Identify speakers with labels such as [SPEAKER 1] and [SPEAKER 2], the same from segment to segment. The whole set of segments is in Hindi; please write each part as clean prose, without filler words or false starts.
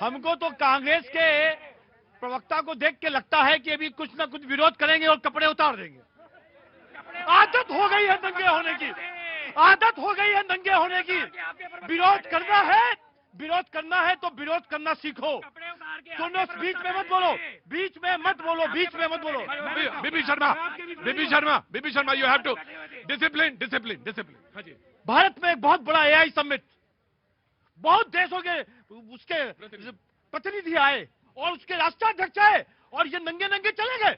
[SPEAKER 1] हमको तो कांग्रेस के प्रवक्ता को देख के लगता है कि अभी कुछ ना कुछ विरोध करेंगे और कपड़े उतार देंगे। आदत हो गई है दंगे होने की, आदत हो गई है दंगे होने की। विरोध करना है तो विरोध करना सीखो। सुनो, बीच में मत बोलो, बीच में मत बोलो, बीच में मत बोलो।
[SPEAKER 2] Bibi Sharma, you have to discipline. हाँ जी।
[SPEAKER 1] भारत में एक बहुत बड़ा एआई समिट, बहुत देशों के उसके प्रतिनिधि आए और उसके राष्ट्राध्यक्ष आए और ये नंगे नंगे चले गए।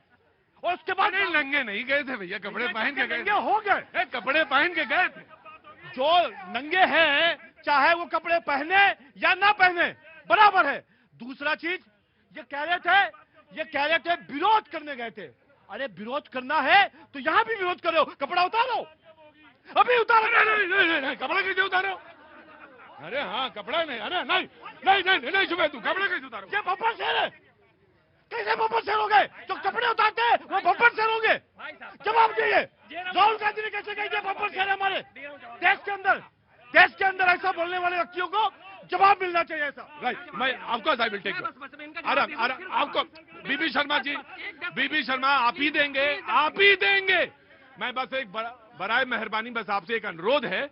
[SPEAKER 1] और उसके बाद
[SPEAKER 2] नहीं, नंगे नहीं गए थे भैया, कपड़े पहन के गए।
[SPEAKER 1] नंगे हो गए,
[SPEAKER 2] कपड़े पहन के गए थे।
[SPEAKER 1] जो नंगे हैं, चाहे वो कपड़े पहने या ना पहने, बराबर है। दूसरा चीज, ये कह रहे थे विरोध करने गए थे। अरे विरोध करना है तो यहां भी विरोध करो, कपड़ा उतारो, अभी उतारो।
[SPEAKER 2] नहीं, कपड़ा कैसे उतारो? अरे हाँ, कपड़ा नहीं, अरे नहीं सुबह तू कपड़ा कैसे उतारो?
[SPEAKER 1] ये बब्बर शेर है, कैसे बब्बर शेर हो गए? जो कपड़े उतारते हैं वो बब्बर शेर हो गए। जवाब दीजिए, राहुल गांधी ने कैसे कही ये बब्बर शेर है? हमारे देश के अंदर ऐसा बोलने वाले व्यक्तियों को जवाब मिलना चाहिए ऐसा।
[SPEAKER 2] राइट, मैं of course I will take you. आपको बीबी शर्मा आप ही देंगे। मैं बस एक बराए मेहरबानी बस आपसे एक अनुरोध है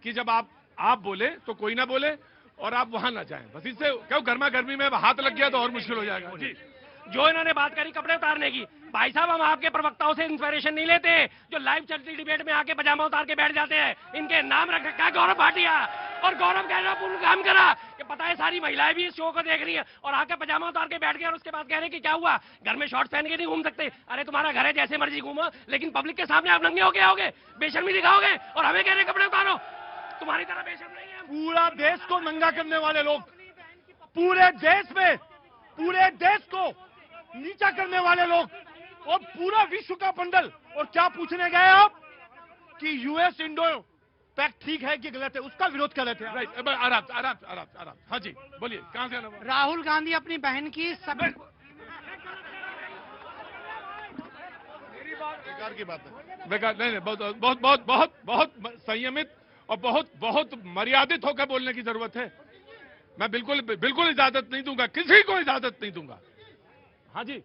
[SPEAKER 2] कि जब आप बोले तो कोई ना बोले और आप वहां ना जाएं। बस इससे क्यों गर्मा गर्मी में हाथ लग गया तो और मुश्किल हो जाएगा। जी,
[SPEAKER 3] जो इन्होंने बात करी कपड़े उतारने की, भाई साहब हम आपके प्रवक्ताओं से इंस्पिरेशन नहीं लेते जो लाइव चलती डिबेट में आके पजामा उतार के बैठ जाते हैं। इनके नाम रख रखा है गौरव भाटिया, और गौरव कह रहा पूर्ण काम करा कि पता है सारी महिलाएं भी इस शो को देख रही है और आके पजामा उतार के बैठ गए और उसके बाद कह रहे कि क्या हुआ, घर में शॉर्ट्स पहन के नहीं घूम सकते? अरे तुम्हारा घर है, जैसे मर्जी घूमो, लेकिन पब्लिक के सामने आप नंगे होके आओगे, बेशर्मी दिखाओगे और हमें कह रहे कपड़े उतारो। तुम्हारी तरह बेशर्म नहीं है।
[SPEAKER 1] पूरा देश को नंगा करने वाले लोग, पूरे देश को नीचा करने वाले लोग और पूरा विश्व का बंडल। और क्या पूछने गए आप कि यूएस इंडो पैक्ट ठीक है कि गलत है, उसका विरोध कर रहे थे।
[SPEAKER 2] राइट, आराम। हाँ जी, बोलिए, कहां से आना?
[SPEAKER 4] राहुल गांधी अपनी बहन की
[SPEAKER 2] बेकार की बात है। बेकार नहीं, बहुत संयमित और बहुत मर्यादित होकर बोलने की जरूरत है। मैं बिल्कुल इजाजत नहीं दूंगा, किसी को इजाजत नहीं दूंगा। हाँ जी,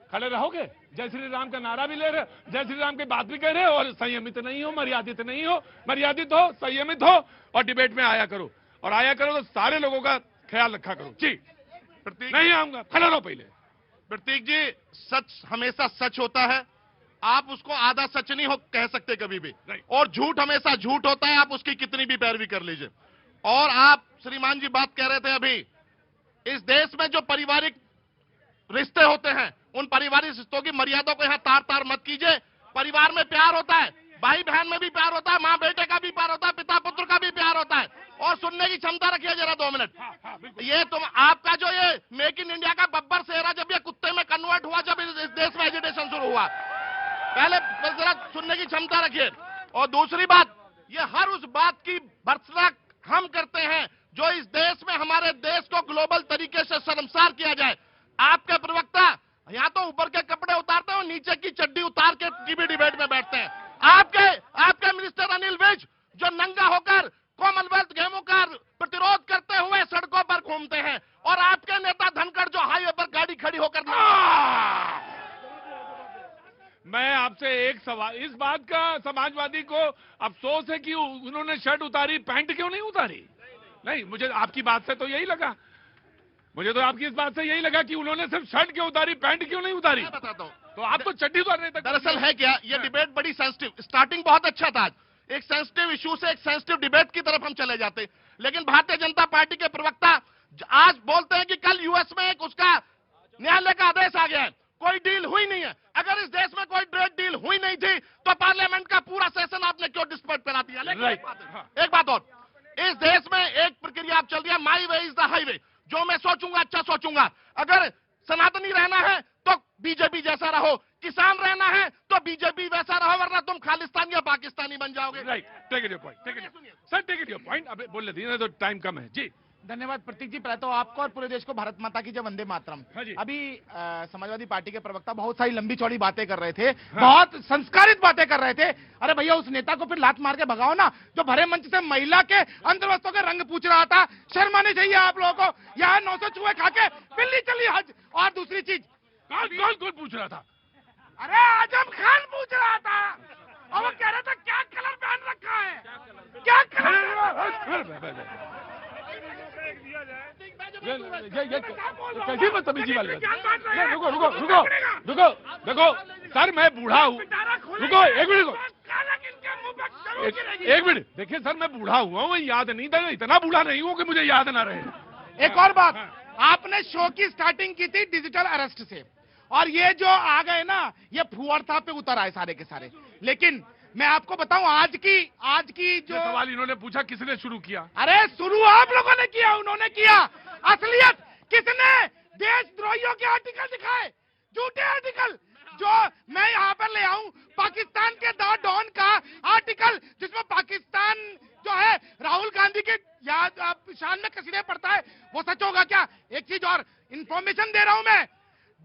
[SPEAKER 2] खड़े रहोगे, जय श्री राम का नारा भी ले रहे, जय श्री राम की बात भी कह रहे हो और संयमित नहीं हो, मर्यादित नहीं हो। मर्यादित हो, संयमित हो और डिबेट में आया करो, और आया करो तो सारे लोगों का ख्याल रखा करो। जी, प्रतीक नहीं आऊंगा, खड़े रहो पहले।
[SPEAKER 5] प्रतीक जी, सच हमेशा सच होता है, आप उसको आधा सच नहीं हो कह सकते कभी भी, और झूठ हमेशा झूठ होता है, आप उसकी कितनी भी पैरवी कर लीजिए। और आप श्रीमान जी बात कह रहे थे अभी, इस देश में जो पारिवारिक रिश्ते होते हैं, उन पारिवारिक रिश्तों की मर्यादा को यहाँ तार मत कीजिए। परिवार में प्यार होता है, भाई बहन में भी प्यार होता है, माँ बेटे का भी प्यार होता है, पिता पुत्र का भी प्यार होता है। और सुनने की क्षमता रखिए जरा 2 मिनट। ये तुम आपका जो ये मेक इन इंडिया का बब्बर सेहरा जब ये कुत्ते में कन्वर्ट हुआ, जब इस देश में एजिटेशन शुरू हुआ, पहले जरा सुनने की क्षमता रखिए। और दूसरी बात, ये हर उस बात की भर्त्सना हम करते हैं जो इस देश में हमारे देश को ग्लोबल तरीके से शर्मसार किया जाए। आपके प्रवक्ता यहाँ तो ऊपर के कपड़े उतारते हैं, नीचे की चड्डी उतार के टीवी डिबेट में बैठते हैं। आपके मिनिस्टर अनिल विज जो नंगा होकर कॉमनवेल्थ गेमों का प्रतिरोध करते हुए सड़कों पर घूमते हैं, और आपके नेता धनखड़ जो हाईवे पर गाड़ी खड़ी होकर।
[SPEAKER 2] मैं आपसे एक सवाल, इस बात का समाजवादी को अफसोस है कि उन्होंने शर्ट उतारी, पैंट क्यों नहीं उतारी? नहीं, मुझे आपकी बात से तो यही लगा, मुझे तो आपकी इस बात से यही लगा कि उन्होंने सिर्फ शर्ट क्यों उतारी, पैंट क्यों नहीं उतारी।
[SPEAKER 5] मैं बताता हूँ,
[SPEAKER 2] तो आप तो चड्डी उतार रहे थे।
[SPEAKER 5] दरअसल है क्या, ये डिबेट बड़ी सेंसिटिव, स्टार्टिंग बहुत अच्छा था, एक सेंसिटिव इशू से एक सेंसिटिव डिबेट की तरफ हम चले जाते, लेकिन भारतीय जनता पार्टी के प्रवक्ता आज बोलते हैं कि कल यूएस में एक उसका न्यायालय का आदेश आ गया है, कोई डील हुई नहीं है। अगर इस देश में कोई ट्रेड डील हुई नहीं थी तो पार्लियामेंट का पूरा सेशन आपने क्यों डिस्टर्ब करा दिया? लेकिन एक बात और, इस देश में एक प्रक्रिया आप चल रही है, माई वे इज द हाईवे। जो मैं सोचूंगा अच्छा सोचूंगा। अगर सनातनी रहना है तो बीजेपी जैसा रहो, किसान रहना है तो बीजेपी वैसा रहो, वरना तुम खालिस्तानी या पाकिस्तानी बन जाओगे।
[SPEAKER 2] Right, take it your point, sir take it your point. अब बोल लेते तो टाइम कम है। जी,
[SPEAKER 4] धन्यवाद प्रतीक जी। पहले तो आपको और पूरे देश को भारत माता की जय, वंदे मातरम।
[SPEAKER 2] हाँ जी।
[SPEAKER 4] अभी समाजवादी पार्टी के प्रवक्ता बहुत सारी लंबी चौड़ी बातें कर रहे थे, बहुत संस्कारित बातें कर रहे थे। अरे भैया, उस नेता को फिर लात मार के भगाओ ना, जो भरे मंच से महिला के अंतर्वस्त्रों के रंग पूछ रहा था। शर्म आनी चाहिए आप लोगों को। 200 चूहे खा के बिल्ली चली हज। और दूसरी चीज,
[SPEAKER 2] कौन पूछ रहा था?
[SPEAKER 4] अरे आजम खान पूछ रहा था और वो कह रहा था क्या कलर पहन रखा है, क्या कलर।
[SPEAKER 2] कैसी बदतमीजी वाली बात? रुको रुको रुको रुको, देखो सर मैं बूढ़ा हूँ, रुको एक मिनट, एक मिनट, देखिए सर मैं बूढ़ा हुआ हूँ, याद नहीं था, इतना बूढ़ा नहीं हूँ कि मुझे याद ना रहे।
[SPEAKER 4] एक और बात, आपने शो की स्टार्टिंग की थी डिजिटल अरेस्ट से, और ये जो आ गए ना, ये फुअरथा पे उतर आए सारे के सारे। लेकिन मैं आपको बताऊं, आज की जो
[SPEAKER 2] सवाल इन्होंने पूछा किसने शुरू किया?
[SPEAKER 4] अरे शुरू आप लोगों ने किया, उन्होंने किया। असलियत किसने? देशद्रोहियों के आर्टिकल दिखाए, झूठे आर्टिकल, जो मैं यहाँ पर ले आऊं पाकिस्तान के द डॉन का आर्टिकल, जिसमें पाकिस्तान जो है राहुल गांधी के याद शान में कसीदे पड़ता है, वो सच होगा क्या? एक चीज और इंफॉर्मेशन दे रहा हूं मैं,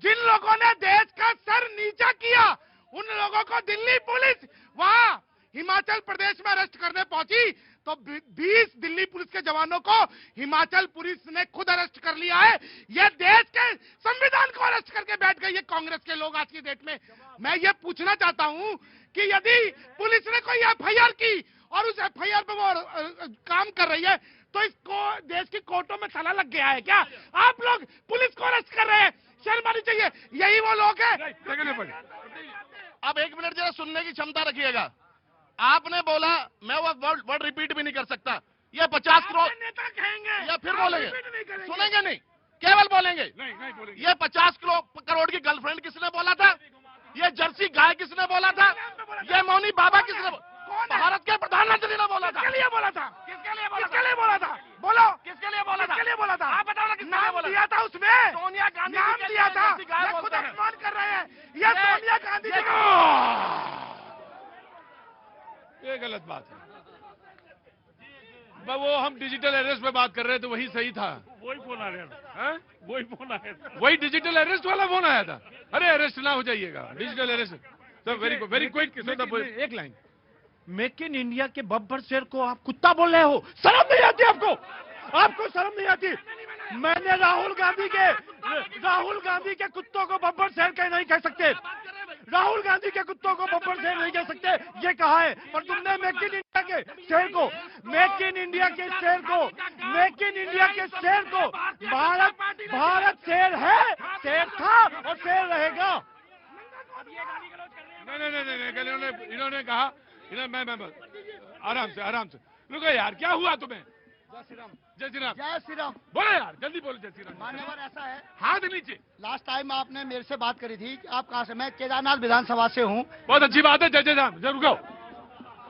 [SPEAKER 4] जिन लोगों ने देश का सर नीचा किया, उन लोगों को दिल्ली पुलिस वहां हिमाचल प्रदेश में अरेस्ट करने पहुंची, तो 20 दिल्ली पुलिस के जवानों को हिमाचल पुलिस ने खुद अरेस्ट कर लिया है। ये देश के संविधान को अरेस्ट करके बैठ गए ये कांग्रेस के लोग आज की डेट में। मैं ये पूछना चाहता हूं कि यदि पुलिस ने कोई एफआईआर की और उस एफआईआर पे वो काम कर रही है, तो इसको देश की कोर्टों में ताला लग गया है क्या? आप लोग पुलिस को अरेस्ट कर रहे हैं, शर्म आनी चाहिए। यही वो लोग हैं।
[SPEAKER 5] अब 1 मिनट जरा सुनने की क्षमता रखिएगा। आपने बोला, मैं वो वर्ड रिपीट भी नहीं कर सकता, ये 50 करोड़
[SPEAKER 4] नेता कहेंगे
[SPEAKER 5] या फिर बोलेंगे, सुनेंगे नहीं, केवल बोलेंगे। ये 50 करोड़ की गर्लफ्रेंड किसने बोला था? ये जर्सी गाय किसने बोला था? ये मौनी बाबा किसने? भारत के प्रधानमंत्री ने बोला था।
[SPEAKER 4] किसके लिए बोला था?
[SPEAKER 5] किसके लिए बोला?
[SPEAKER 4] किसके लिए बोला था? बोलो,
[SPEAKER 5] किसके लिए बोला था?
[SPEAKER 4] किसके लिए बोला था?
[SPEAKER 5] आप बताओ ना, किसके लिए
[SPEAKER 4] नाम
[SPEAKER 5] बोला
[SPEAKER 4] दिया था उसमें,
[SPEAKER 5] सोनिया गांधी
[SPEAKER 4] नाम
[SPEAKER 5] जी के
[SPEAKER 4] दिया
[SPEAKER 5] लिए
[SPEAKER 4] था।
[SPEAKER 5] जर्सी गाय
[SPEAKER 4] ये खुद
[SPEAKER 5] बोलते हैं।
[SPEAKER 4] अपमान कर रहे हैं, ये सोनिया गांधी जी का।
[SPEAKER 2] ये गलत बात है। वो हम डिजिटल अरेस्ट पे बात कर रहे थे, वही सही था।
[SPEAKER 1] वही फोन आ रहा था, वही फोन आ रहा था।
[SPEAKER 2] वही डिजिटल अरेस्ट वाला फोन आया था। अरे अरेस्ट ना हो जाइएगा, डिजिटल अरेस्ट। तो वेरी क्विक।
[SPEAKER 1] एक लाइन, मेक इन इंडिया के बब्बर शेर को आप कुत्ता बोल रहे हो, शर्म नहीं आती आपको? आपको शर्म नहीं आती? मैंने राहुल गांधी के कुत्तों को बब्बर शेर कह नहीं कह सकते, राहुल गांधी के कुत्तों को बब्बर शेर नहीं कह सकते, ये कहा है। पर तुमने मेक इन इंडिया के शेर को, मेक इन इंडिया के शेर को, मेक इन इंडिया के शेर को, भारत शेर है, शेर था और शेर रहेगा।
[SPEAKER 2] नहीं, इन्होंने कहा, मैं आराम से रुको यार, क्या हुआ तुम्हें? जय श्री राम।
[SPEAKER 6] जय श्री राम।
[SPEAKER 2] बोलो यार, जल्दी बोलो। जय श्री राम।
[SPEAKER 6] मान्यवर, ऐसा है,
[SPEAKER 2] हाथ नीचे।
[SPEAKER 6] लास्ट टाइम आपने मेरे से बात करी थी कि आप कहाँ से? मैं केदारनाथ विधानसभा से हूँ।
[SPEAKER 2] बहुत अच्छी बात है। जय श्री राम। जरूर रुको,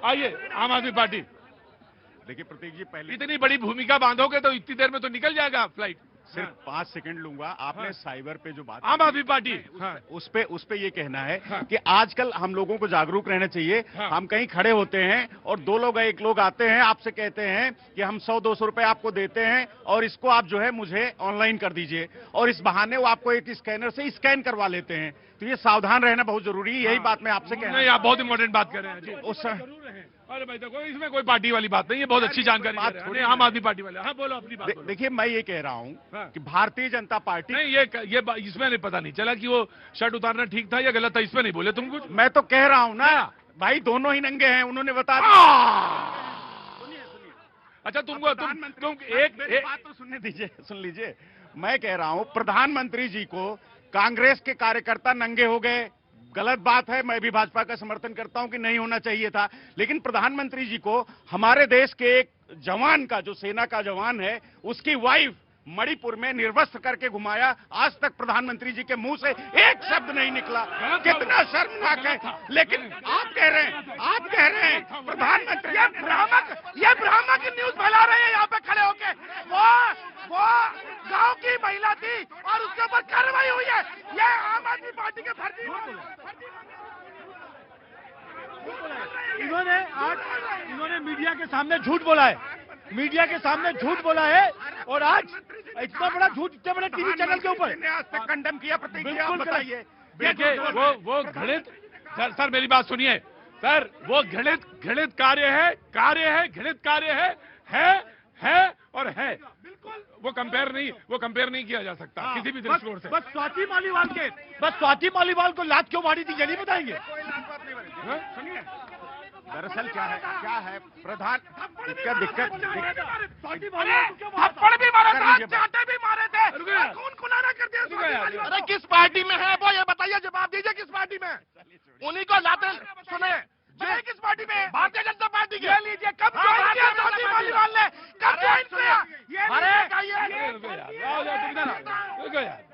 [SPEAKER 2] आइए आम आदमी पार्टी।
[SPEAKER 7] देखिए प्रतीक जी, पहले
[SPEAKER 2] इतनी बड़ी भूमिका बांधोगे तो इतनी देर में तो निकल जाएगा फ्लाइट।
[SPEAKER 7] सिर्फ 5 सेकंड लूंगा। आपने साइबर पे जो बात
[SPEAKER 2] आम आदमी पार्टी,
[SPEAKER 7] उस पे ये कहना है कि आजकल हम लोगों को जागरूक रहना चाहिए। हम कहीं खड़े होते हैं और एक लोग आते हैं, आपसे कहते हैं कि हम 100-200 रुपए आपको देते हैं और इसको आप जो है मुझे ऑनलाइन कर दीजिए, और इस बहाने वो आपको एक स्कैनर से स्कैन करवा लेते हैं। तो ये सावधान रहना बहुत जरूरी है। यही बात मैं आपसे कहना।
[SPEAKER 2] नहीं, आप बहुत इंपॉर्टेंट बात कर रहे हैं जी।
[SPEAKER 7] उस
[SPEAKER 2] अरे भाई देखो, इसमें कोई पार्टी वाली बात नहीं है, बहुत अच्छी जानकारी दे रहे हैं। आम आदमी पार्टी वाले। हाँ बोलो अपनी बात।
[SPEAKER 7] देखिए, मैं ये कह रहा हूँ कि भारतीय जनता पार्टी,
[SPEAKER 2] नहीं ये इसमें नहीं, पता नहीं चला कि वो शर्ट उतारना ठीक था या गलत था, इसमें नहीं बोले तुम कुछ।
[SPEAKER 7] मैं तो कह रहा हूँ ना भाई, दोनों ही नंगे हैं, उन्होंने बता दिया।
[SPEAKER 2] अच्छा तुम एक
[SPEAKER 7] बात तो सुन लीजिए। मैं कह रहा हूं, प्रधानमंत्री जी को कांग्रेस के कार्यकर्ता नंगे हो गए, गलत बात है। मैं भी भाजपा का समर्थन करता हूं कि नहीं होना चाहिए था, लेकिन प्रधानमंत्री जी को हमारे देश के एक जवान का, जो सेना का जवान है, उसकी वाइफ मणिपुर में निर्वस्त्र करके घुमाया। आज तक प्रधानमंत्री जी के मुंह से एक शब्द नहीं निकला। कितना शर्मनाक है। लेकिन आप कह रहे हैं प्रधानमंत्री,
[SPEAKER 4] ये भ्रामक न्यूज फैला रहे हैं यहाँ पे खड़े होके। वो गांव की महिला थी और उसके ऊपर कार्रवाई हुई है। ये आम आदमी पार्टी के फर्जी
[SPEAKER 1] इन्होंने मीडिया के सामने झूठ बोला है, मीडिया के सामने झूठ बोला है, और आज इतना बड़ा झूठ, इतने बड़े टीवी चैनल के ऊपर
[SPEAKER 7] कंडेम किया।
[SPEAKER 1] बिल्कुल
[SPEAKER 7] बताइए।
[SPEAKER 2] देखिए वो घृणित सर मेरी बात सुनिए सर, वो घृणित कार्य है, घृणित कार्य है और है। वो कंपेयर नहीं किया जा सकता किसी भी दृष्टिकोण से।
[SPEAKER 1] बस स्वाति मालीवाल को लात क्यों मारी थी ये नहीं बताएंगे?
[SPEAKER 7] सुनिए, दरअसल क्या है प्रधान दिक्कत
[SPEAKER 4] थप्पड़ भी मारा था, चांटे भी मारे थे, खून खुलाना कर दिया।
[SPEAKER 5] अरे किस पार्टी में है वो ये बताइए, जवाब दीजिए किस पार्टी में? उन्हीं को लाते सुने ये किस पार्टी में? भारतीय जनता पार्टी के।
[SPEAKER 4] लीजिए कब ज्वाइन किया स्वाति मालीवाल ने, कब ज्वाइन किया?
[SPEAKER 2] रुको यार